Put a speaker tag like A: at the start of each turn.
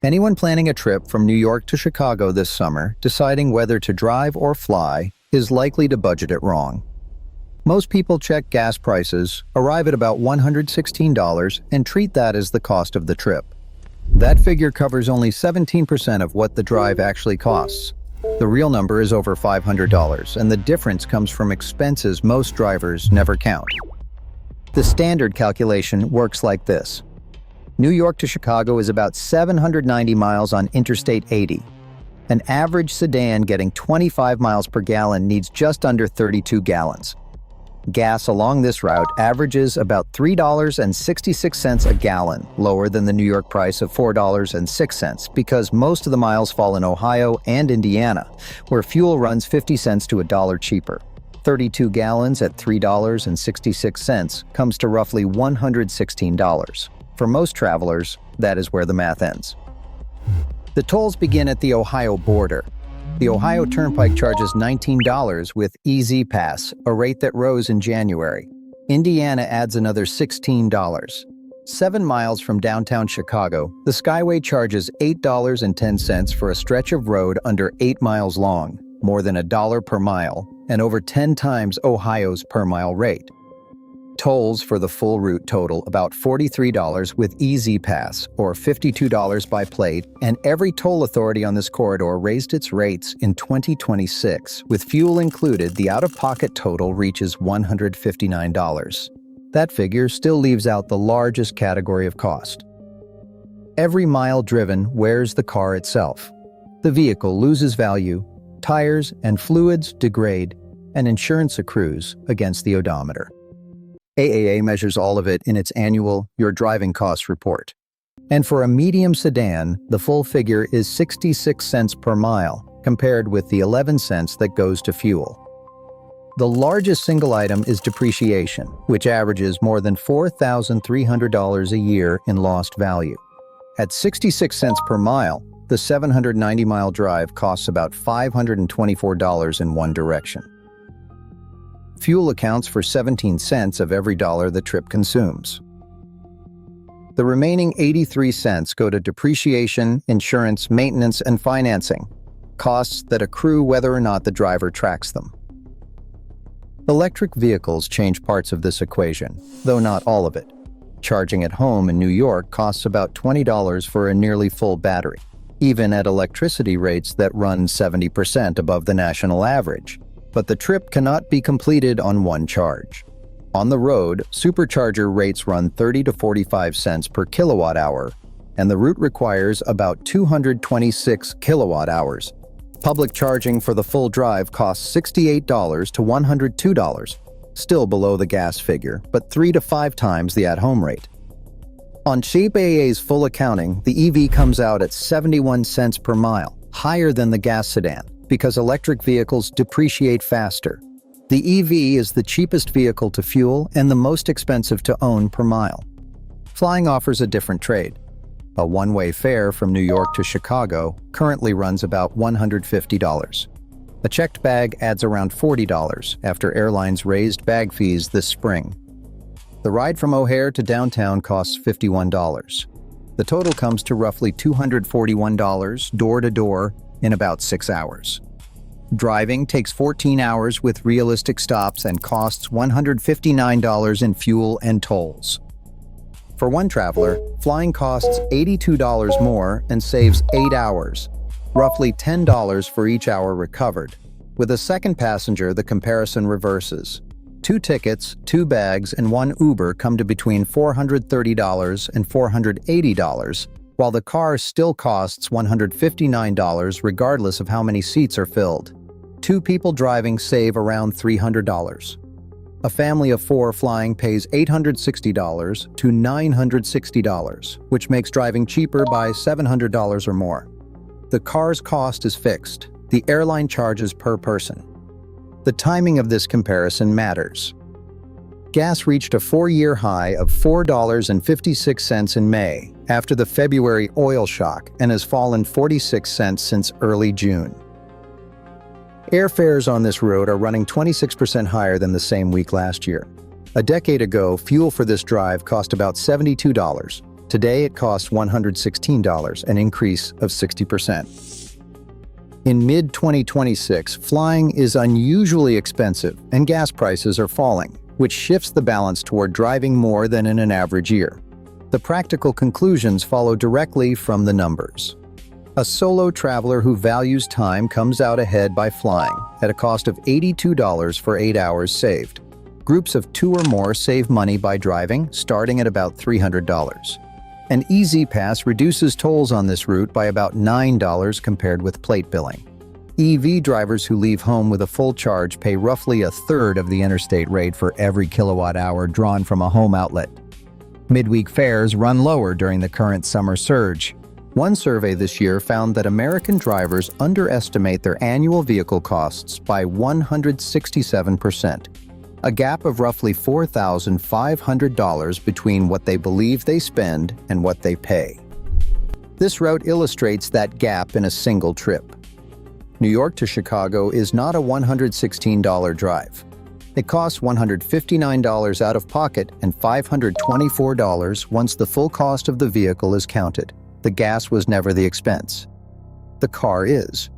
A: Anyone planning a trip from New York to Chicago this summer, deciding whether to drive or fly, is likely to budget it wrong. Most people check gas prices, arrive at about $116, and treat that as the cost of the trip. That figure covers only 17% of what the drive actually costs. The real number is over $500, and the difference comes from expenses most drivers never count. The standard calculation works like this. New York to Chicago is about 790 miles on Interstate 80. An average sedan getting 25 miles per gallon needs just under 32 gallons. Gas along this route averages about $3.66 a gallon, lower than the New York price of $4.06 because most of the miles fall in Ohio and Indiana, where fuel runs 50 cents to $1 cheaper. 32 gallons at $3.66 comes to roughly $116. For most travelers, that is where the math ends. The tolls begin at the Ohio border. The Ohio Turnpike charges $19 with EZ Pass, a rate that rose in January. Indiana adds another $16. 7 miles from downtown Chicago, the Skyway charges $8.10 for a stretch of road under 8 miles long, more than $1 per mile, and over 10 times Ohio's per-mile rate. Tolls for the full route total about $43 with EZ Pass, or $52 by plate, and every toll authority on this corridor raised its rates in 2026. With fuel included, the out-of-pocket total reaches $159. That figure still leaves out the largest category of cost. Every mile driven wears the car itself. The vehicle loses value, tires and fluids degrade, and insurance accrues against the odometer. AAA measures all of it in its annual Your Driving Costs report. And for a medium sedan, the full figure is 66 cents per mile, compared with the 11 cents that goes to fuel. The largest single item is depreciation, which averages more than $4,300 a year in lost value. At 66 cents per mile, the 790-mile drive costs about $524 in one direction. Fuel accounts for 17 cents of every dollar the trip consumes. The remaining 83 cents go to depreciation, insurance, maintenance, and financing, costs that accrue whether or not the driver tracks them. Electric vehicles change parts of this equation, though not all of it. Charging at home in New York costs about $20 for a nearly full battery, even at electricity rates that run 70% above the national average. But the trip cannot be completed on one charge. On the road, supercharger rates run 30 to 45 cents per kilowatt hour, and the route requires about 226 kilowatt hours. Public charging for the full drive costs $68 to $102, still below the gas figure, but 3 to 5 times the at-home rate. On cheap AA's full accounting, the EV comes out at 71 cents per mile, higher than the gas sedan, because electric vehicles depreciate faster. The EV is the cheapest vehicle to fuel and the most expensive to own per mile. Flying offers a different trade. A one-way fare from New York to Chicago currently runs about $150. A checked bag adds around $40 after airlines raised bag fees this spring. The ride from O'Hare to downtown costs $51. The total comes to roughly $241 door-to-door in about 6 hours. Driving takes 14 hours with realistic stops and costs $159 in fuel and tolls. For one traveler, flying costs $82 more and saves 8 hours, roughly $10 for each hour recovered. With a second passenger, the comparison reverses. 2 tickets, 2 bags, and 1 Uber come to between $430 and $480, while the car still costs $159 regardless of how many seats are filled. 2 people driving save around $300. A family of 4 flying pays $860 to $960, which makes driving cheaper by $700 or more. The car's cost is fixed. The airline charges per person. The timing of this comparison matters. Gas reached a 4-year high of $4.56 in May after the February oil shock and has fallen 46 cents since early June. Airfares on this road are running 26% higher than the same week last year. A decade ago, fuel for this drive cost about $72. Today it costs $116, an increase of 60%. In mid-2026, flying is unusually expensive and gas prices are falling, which shifts the balance toward driving more than in an average year. The practical conclusions follow directly from the numbers. A solo traveler who values time comes out ahead by flying, at a cost of $82 for 8 hours saved. Groups of 2 or more save money by driving, starting at about $300. An Easy Pass reduces tolls on this route by about $9 compared with plate billing. EV drivers who leave home with a full charge pay roughly a third of the interstate rate for every kilowatt-hour drawn from a home outlet. Midweek fares run lower during the current summer surge. One survey this year found that American drivers underestimate their annual vehicle costs by 167%. A gap of roughly $4,500 between what they believe they spend and what they pay. This route illustrates that gap in a single trip. New York to Chicago is not a $116 drive. It costs $159 out of pocket and $524 once the full cost of the vehicle is counted. The gas was never the expense. The car is.